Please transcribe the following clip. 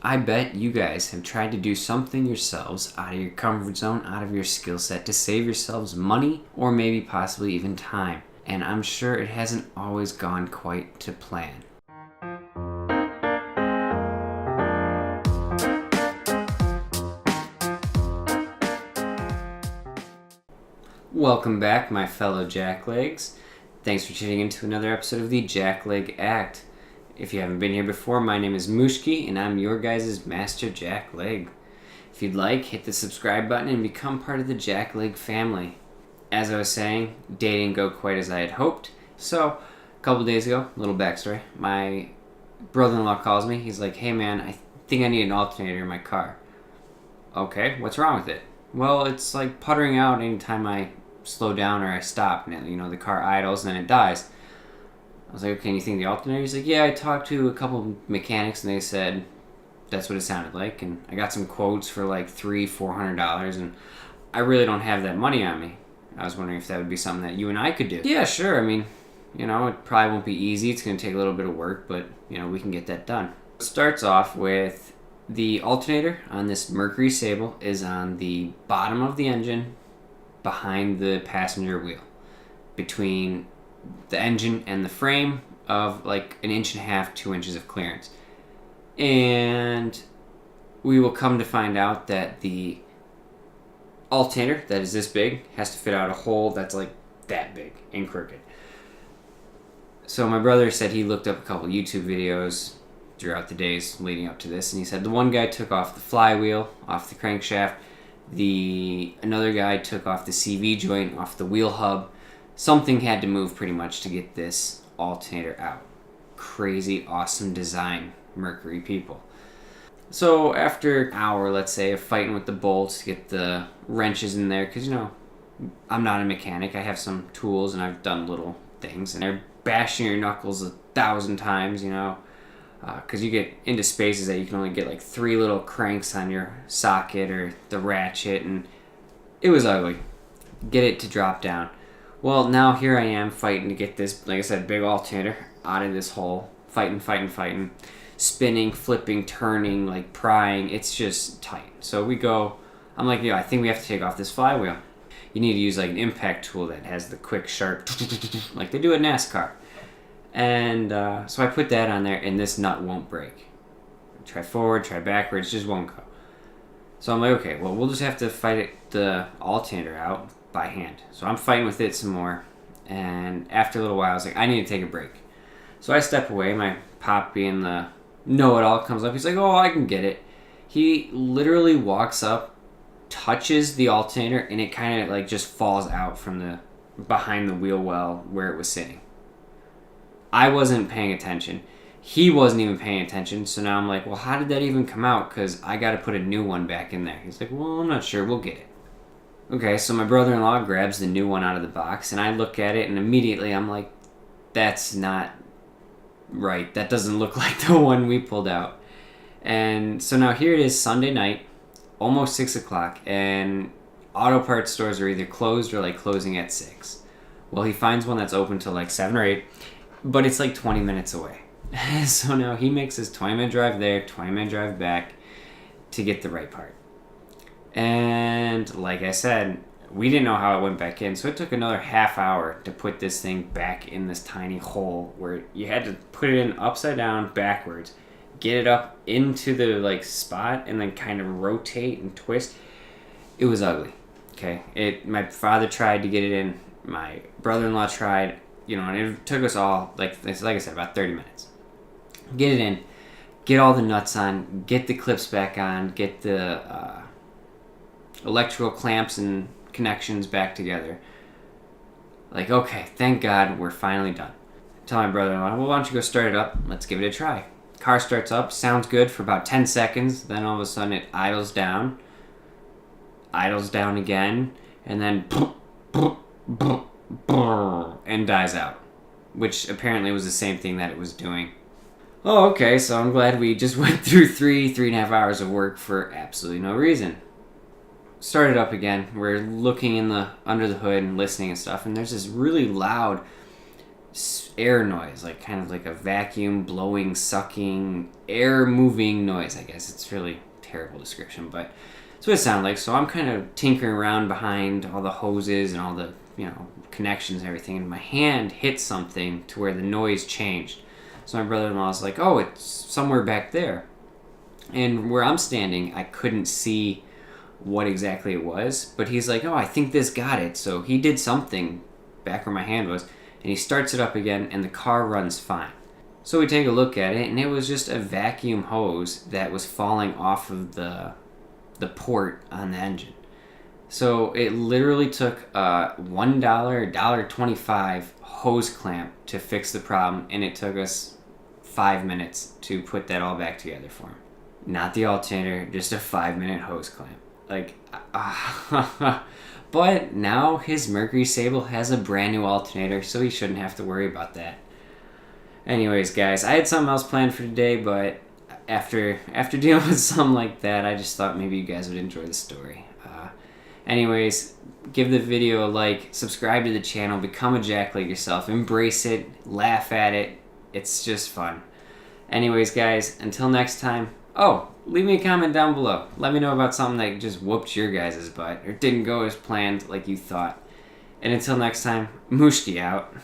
I bet you guys have tried to do something yourselves out of your comfort zone, out of your skill set to save yourselves money or maybe possibly even time. And I'm sure it hasn't always gone quite to plan. Welcome back, my fellow Jacklegs. Thanks for tuning in to another episode of the Jackleg Act. If you haven't been here before, my name is Mushki, and I'm your guys' Master Jackleg. If you'd like, hit the subscribe button and become part of the Jackleg family. As I was saying, day didn't go quite as I had hoped. So, a couple days ago, little backstory, my brother-in-law calls me. He's like, hey man, I think I need an alternator in my car. Okay, what's wrong with it? Well, it's like puttering out anytime I slow down or I stop. And the car idles and then it dies. I was like, okay, and you think the alternator? He's like, yeah, I talked to a couple mechanics and they said that's what it sounded like. And I got some quotes for like $300-$400 and I really don't have that money on me. I was wondering if that would be something that you and I could do. Yeah, sure. I mean, it probably won't be easy. It's going to take a little bit of work, but, we can get that done. It starts off with the alternator on this Mercury Sable is on the bottom of the engine behind the passenger wheel. Between the engine and the frame of like 1.5 inches, 2 inches of clearance. And we will come to find out that the alternator that is this big has to fit out a hole that's like that big and crooked. So my brother said he looked up a couple YouTube videos throughout the days leading up to this, and he said the one guy took off the flywheel off the crankshaft, another guy took off the CV joint off the wheel hub. Something had to move pretty much to get this alternator out. Crazy awesome design, Mercury people. So after an hour, let's say, of fighting with the bolts to get the wrenches in there, because I'm not a mechanic, I have some tools and I've done little things, and they're bashing your knuckles 1,000 times, because you get into spaces that you can only get like 3 little cranks on your socket or the ratchet, and it was ugly. Get it to drop down. Well, now here I am fighting to get this, like I said, big alternator out of this hole. Fighting. Spinning, flipping, turning, like prying. It's just tight. So we go, I'm like, I think we have to take off this flywheel. You need to use like an impact tool that has the quick, sharp, like they do at NASCAR. And so I put that on there, and this nut won't break. Try forward, try backwards, just won't go. So I'm like, okay, well, we'll just have to fight the alternator out by hand. So I'm fighting with it some more, and after a little while I was like, I need to take a break. So I step away. My pop, being the know-it-all, comes up. He's like, oh, I can get it. He literally walks up, touches the alternator, and it kind of like just falls out from the behind the wheel well where it was sitting. I wasn't paying attention. He wasn't even paying attention. So now I'm like, well, how did that even come out? Because I got to put a new one back in there. He's like, well, I'm not sure. We'll get it. Okay, so my brother-in-law grabs the new one out of the box, and I look at it, and immediately I'm like, that's not right. That doesn't look like the one we pulled out. And so now here it is, Sunday night, almost 6 o'clock, and auto parts stores are either closed or like closing at 6. Well, he finds one that's open till like 7 or 8, but it's like 20 minutes away. So now he makes his 20-minute drive there, 20-minute drive back to get the right part. And like I said, we didn't know how it went back in, so it took another half hour to put this thing back in this tiny hole where you had to put it in upside down, backwards, get it up into the like spot, and then kind of rotate and twist. It was ugly. Okay, my father tried to get it in, my brother-in-law tried, and it took us all like I said, about 30 minutes. Get it in, get all the nuts on, get the clips back on, get the electrical clamps and connections back together. Like, okay, thank God we're finally done. Tell my brother-in-law, well, why don't you go start it up? Let's give it a try. Car starts up, sounds good for about 10 seconds. Then all of a sudden it idles down again, and then and dies out, which apparently was the same thing that it was doing. Oh, okay, so I'm glad we just went through 3.5 hours of work for absolutely no reason. Started up again. We're looking under the hood and listening and stuff, and there's this really loud air noise, like kind of like a vacuum blowing, sucking, air moving noise. I guess it's really terrible description, but that's what it sounded like. So I'm kind of tinkering around behind all the hoses and all the connections and everything, and my hand hit something to where the noise changed. So my brother-in-law was like, "Oh, it's somewhere back there." And where I'm standing, I couldn't see what exactly it was, but he's like, "Oh, I think this got it." So he did something back where my hand was, and he starts it up again, and the car runs fine. So we take a look at it, and it was just a vacuum hose that was falling off of the port on the engine. So it literally took a $1.25 hose clamp to fix the problem, and it took us 5 minutes to put that all back together for him. Not the alternator, just a 5-minute hose clamp. Like, but now his Mercury Sable has a brand new alternator, so he shouldn't have to worry about that. Anyways, guys, I had something else planned for today, but after dealing with something like that, I just thought maybe you guys would enjoy the story. Anyways, give the video a like, subscribe to the channel, become a Jackleg yourself, embrace it, laugh at it. It's just fun. Anyways, guys, until next time. Oh, leave me a comment down below. Let me know about something that just whooped your guys' butt or didn't go as planned like you thought. And until next time, Mushki out.